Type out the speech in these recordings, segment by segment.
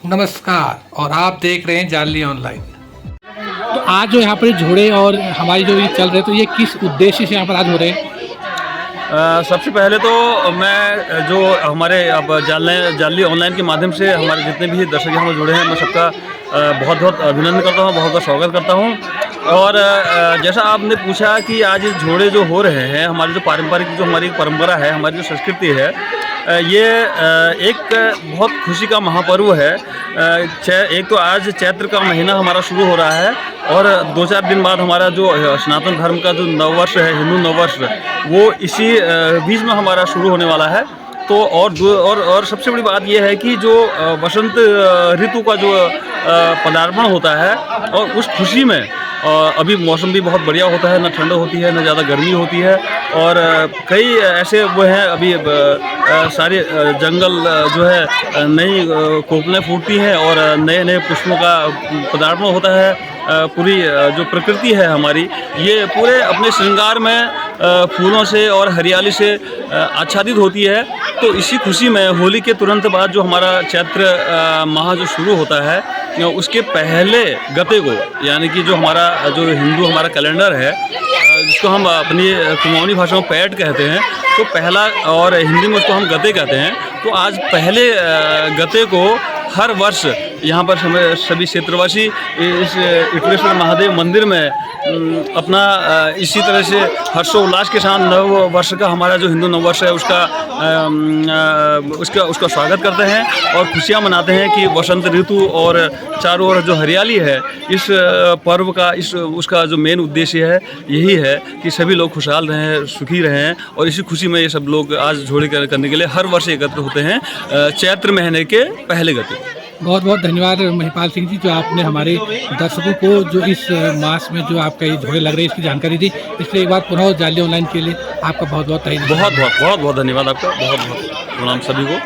नमस्कार और आप देख रहे हैं जानली ऑनलाइन। तो आज जो यहाँ पर झोड़े और हमारी जो ये चल रहे तो ये किस उद्देश्य से यहाँ पर आज हो रहे हैं? सबसे पहले तो मैं जो हमारे अब जानली ऑनलाइन के माध्यम से हमारे जितने भी दर्शक यहाँ पर जुड़े हैं, मैं सबका बहुत बहुत अभिनंदन करता हूँ, बहुत बहुत स्वागत करता हूँ। और जैसा आपने पूछा कि आज ये झोड़े जो हो रहे हैं, हमारी जो पारंपरिक जो हमारी परंपरा है, हमारी जो संस्कृति है, ये एक बहुत खुशी का महापर्व है। एक तो आज चैत्र का महीना हमारा शुरू हो रहा है और 2-4 दिन बाद हमारा जो सनातन धर्म का जो नववर्ष है, हिंदू नववर्ष, वो इसी बीच में हमारा शुरू होने वाला है। तो और सबसे बड़ी बात यह है कि जो वसंत ऋतु का जो पदार्पण होता है और उस खुशी में अभी मौसम भी बहुत बढ़िया होता है, ना ठंड होती है ना ज़्यादा गर्मी होती है। और कई ऐसे वो हैं अभी सारे जंगल जो है नई कोपलें फूटती हैं और नए नए पुष्पों का पदार्पण होता है। पूरी जो प्रकृति है हमारी, ये पूरे अपने श्रृंगार में फूलों से और हरियाली से आच्छादित होती है। तो इसी खुशी में होली के तुरंत बाद जो हमारा चैत्र माह जो शुरू होता है, उसके पहले गते को, यानी कि जो हमारा जो हिंदू हमारा कैलेंडर है, जिसको हम अपनी कुमाऊनी भाषा में पैट कहते हैं, तो पहला, और हिंदी में उसको हम गते कहते हैं। तो आज पहले गते को हर वर्ष यहाँ पर सभी क्षेत्रवासी इस इटलेश्वर महादेव मंदिर में अपना इसी तरह से हर्षोल्लास के साथ नव वर्ष का, हमारा जो हिंदू नव वर्ष है, उसका स्वागत करते हैं और खुशियाँ मनाते हैं कि वसंत ऋतु और चारों ओर जो हरियाली है, इस पर्व का उसका जो मेन उद्देश्य है यही है कि सभी लोग खुशहाल रहें, सुखी रहें। और इसी खुशी में ये सब लोग आज झोड़े करने के लिए हर वर्ष एकत्र होते हैं चैत्र महीने के पहले गते। बहुत बहुत धन्यवाद महिपाल सिंह जी, जो आपने हमारे दर्शकों को जो इस मास में जो आपका ये झोड़े लग रहे हैं इसकी जानकारी दी। इसलिए एक बार पुनः जानली ऑनलाइन के लिए आपका बहुत बहुत धन्यवाद आपका, बहुत बहुत प्रणाम सभी को।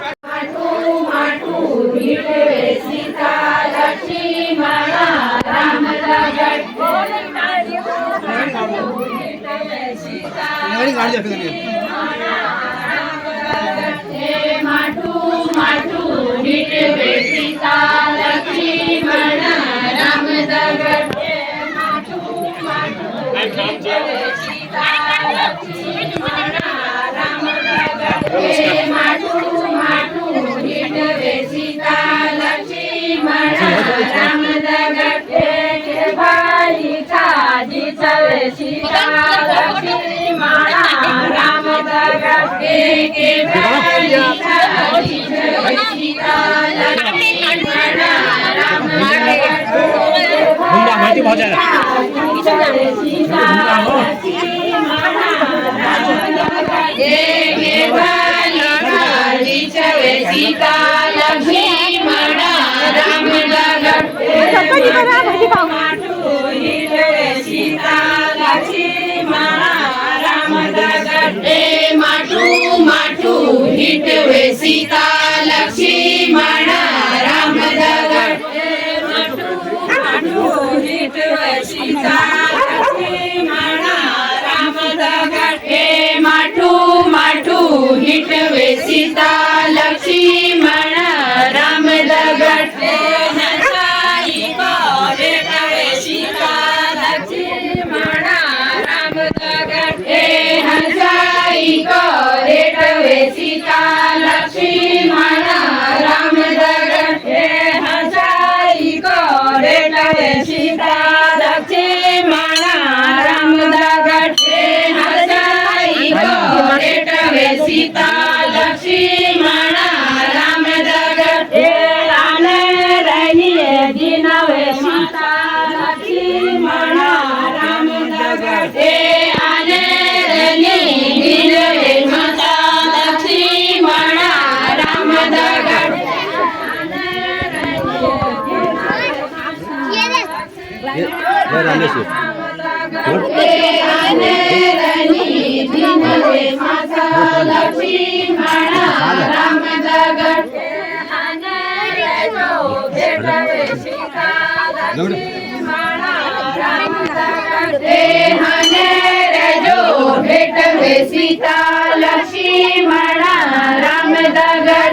सीता लक्ष्मण राम दगड़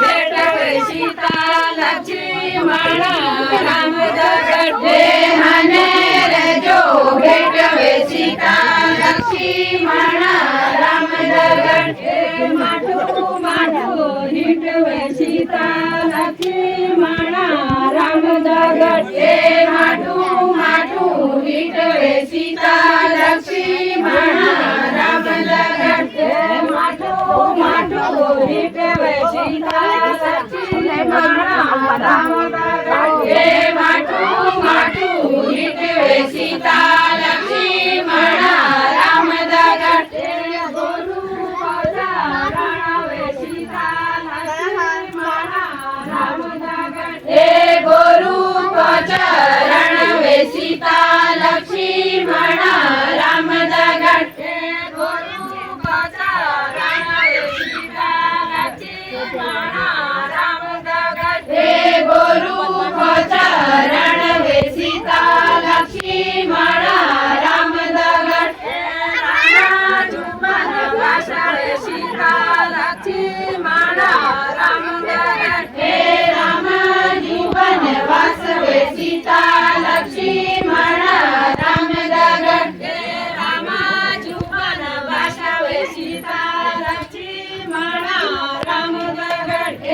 भेट રામ જગત હને રેજો ભેટવે સીતા લક્ષ્મણ રામ જગત માઠું માઠું ભેટવે સીતા લક્ષ્મણ રામ જગત માઠું માઠું ભેટવે સીતા લક્ષ્મણ રામ જગત માઠું માઠું ભેટવે સીતા લક્ષ્મણ રામ જગત માઠું માઠું ભેટવે સીતા લક્ષ્મણ રામ જગત ગુરુ પધારણવે સીતા લક્ષ્મણ રામ જગત ગુરુ પધારણવે સીતા લક્ષ્મણ રામ જગત ગુરુ પધારણવે સીતા લક્ષ્મણ રામ જગત ગુરુ પધારણવે સીતા લક્ષ્મણ રામ જગત રામા જુબન વાસવે સીતા લક્ષ્મણ રામ જગત રામા જુબન વાસવે સીતા લક્ષ્મણ રામ જગત રામા જુબન વાસવે સીતા લક્ષ્મણ રામ જગત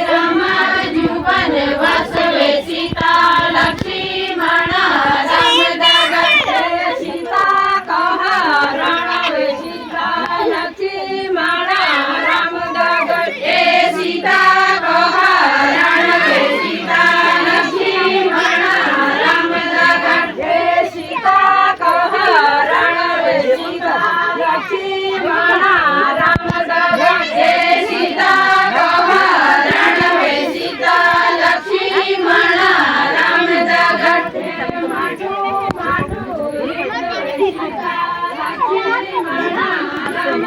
રામા જુબન વાસવે સીતા લક્ષ્મણ રામ જગત સીતા કહરણવે સીતા લક્ષ્મણ રામ જગત સીતા કહરણવે સીતા લક્ષ્મણ રામ જગત સીતા કહરણવે સીતા લક્ષ્મણ રામ જગત સીતા કહરણવે સીતા લક્ષ્મણ રામ જગત માઠું માઠું ભેટવે સીતા લક્ષ્મણ રામ જગત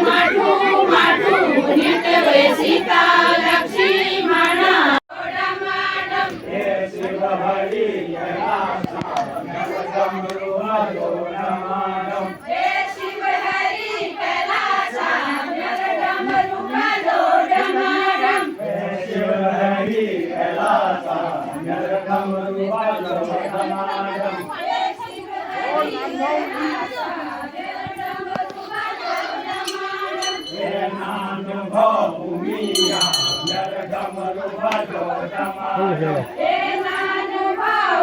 માઠું માઠું ભેટવે સીતા લક્ષ્મણ શિવ હરિ કૈલાસા ડમરુ વાજો ડમરમ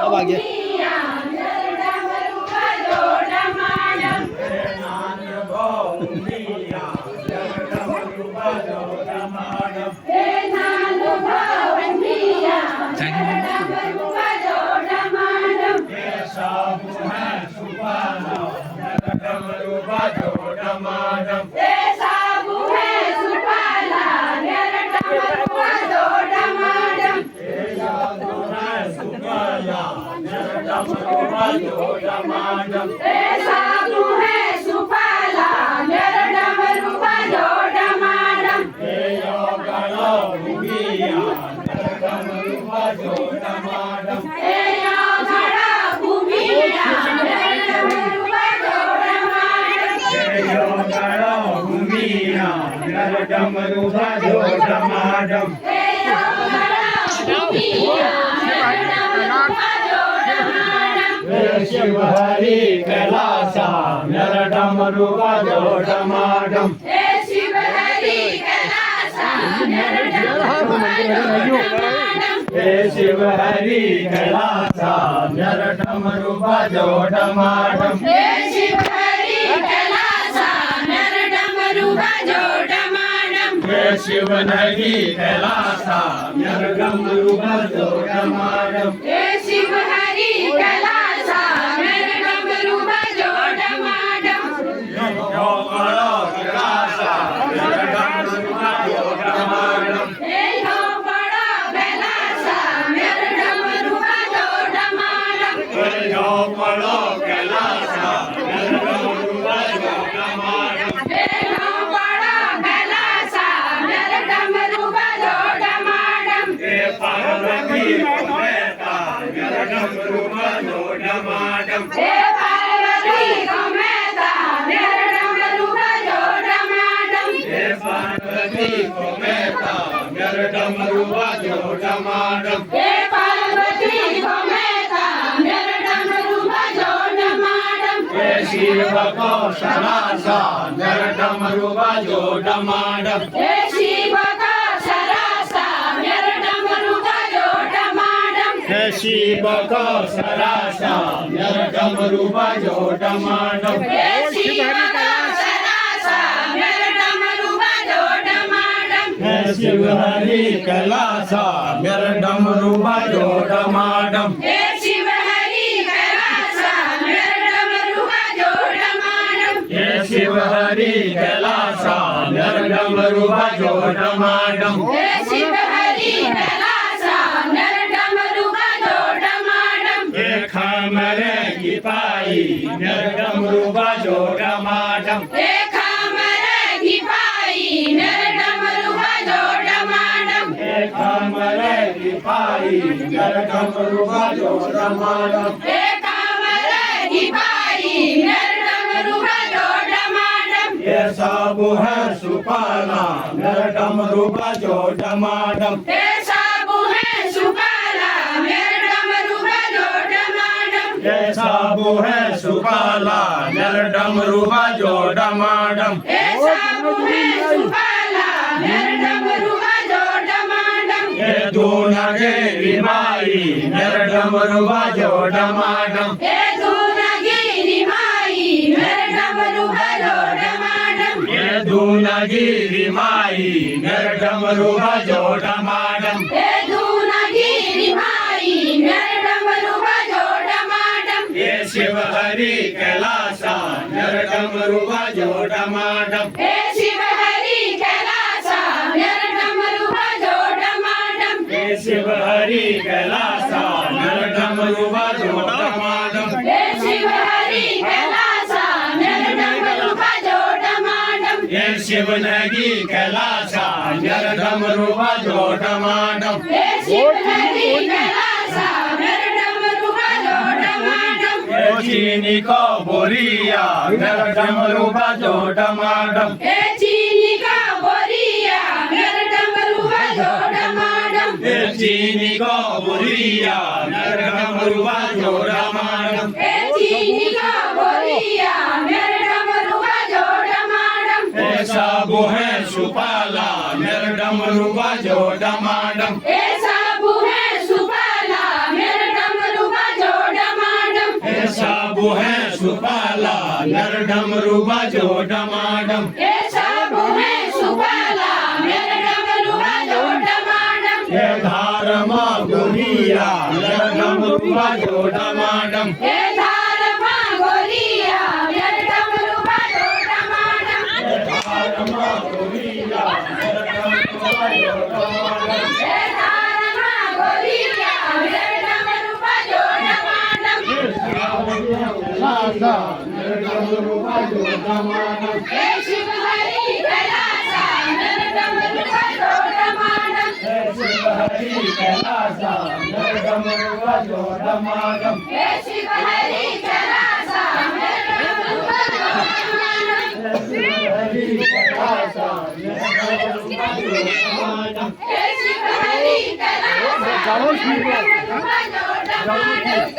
अब आ गया डमरू बाजो डमाडम शिव हरि कैलासा मेरा डमरू बाजो डमाडम शिव हरि कैलासा मेरा शिव हरि कैलासा मेरा डमरू बाजो डमाडम शिव हरि कैलासा मेरा डमरू बाजो डमाडम शिव हरि कैलासा मेरा डमरू बाजो डमाडम शिव हरि कैलासा मेरा डमरू बाजो डमाडम यो बड़ो कैलासा मेरा डमरू बाजो डमाडम यो बड़ा कैलासा मेरा डमरू बाजो डमाडम यो बड़ो कैलासा मेरा डमरू बाजो डमाडम यो बड़ा कैलासा मेरा डमरू बाजो डमाडम पार्वती को मेहता मेरा डमरू बाजो डमाडम पार्वती को मेहता मेरा डमरू बाजो डमाडम पार्वती को मेहता नर डमरू बाजो डमाडम हे पार्वती को मेहता नर डमरू बजो डमाडम हे शिव को सरासा नर डमरू बाजो डमाडम हे शिव का सरासा नर डमरू बजो डमाडम हे शिव को सरासा नर डमरू बाजो डमाडम हे शिव का सरासा नर डमरू बजो डमाडम हे शिव हरि कैलासा नर डमरू बाजो डमाडम हे शिव हरि कैलासा नर डमरू बजो डमाडम हे शिव हरि कैलासा नर डमरू बाजो डमाडम हे शिव हरि कैलासा नर डमरू बजो डमाडम हे खमरे की पाई नर डमरू बाजो डमाडम हे खामरे की पाई नर डमरू बजो डमाडम हे खमरे की पाई नर डमरू बाजो डमाडम हे खामरे की पाई नर डमरू बजो डमाडम ये सब है सुपाला नर डमरू बाजो डमाडम हे साबु है सुपाला नर डमरू बजो डमाडम ये सब है सुपाला नर डमरू बाजो डमाडम हे साबु है सुपाला नर डमरू बजो डमाडम ये दूनगे रिमाई नर डमरू बाजो डमाडम हे दूनगिरी माई नर डमरू बजो डमाडम ये दूनगिरी माई नर डमरू बाजो डमाडम हे दूनगिरी माई नर डमरू बजो डमाडम ये शिव हरि कैलासा नर डमरू बाजो डमाडम हे शिव हरि कैलासा नर डमरू बजो डमाडम हे शिव हरि कैलासा नर डमरू बाजो डमाडम हे शिव हरि कैलासा नर डमरू बजो डमाडम ये शिव नगी कैलासा नर डमरू बाजो डमाडम हे शिव हरि कैलासा नर डमरू बजो डमाडम ये चीनी को बोरिया नर डमरू बाजो डमाडम हे चीनी का बोरिया नर डमरू बजो डमाडम ये चीनी को बोरिया नर डमरू बाजो डमाडम हे चीनी का बोरिया नर डमरू बजो डमाडम हे साबु है सुपाला नर डमरू बाजो डमाडम हे साबु है सुपाला नर डमरू बजो डमाडम हे साबु है सुपाला नर डमरू बाजो डमाडम हे साबु है सुपाला नर डमरू बजो डमाडम हे धारमा गुरिया नर डमरू बाजो डमाडम हे धारमा गोरिया नर डमरू बजो डमाडम धारमा गुरिया नर डमरू बाजो डमाडम हे धारमा गोरिया नर डमरू बजो डमाडम कैलासा नर डमरू बाजो डमाडम हे शिव हरि कैलासा नर डमरू बजो डमाडम हे शिव हरि कैलासा नर डमरू बाजो डमाडम हे शिव हरि कैलासा नर डमरू बजो डमाडम हे शिव हरि कैलासा नर डमरू बाजो डमाडम हे शिव हरि कैलासा नर डमरू बजो डमाडम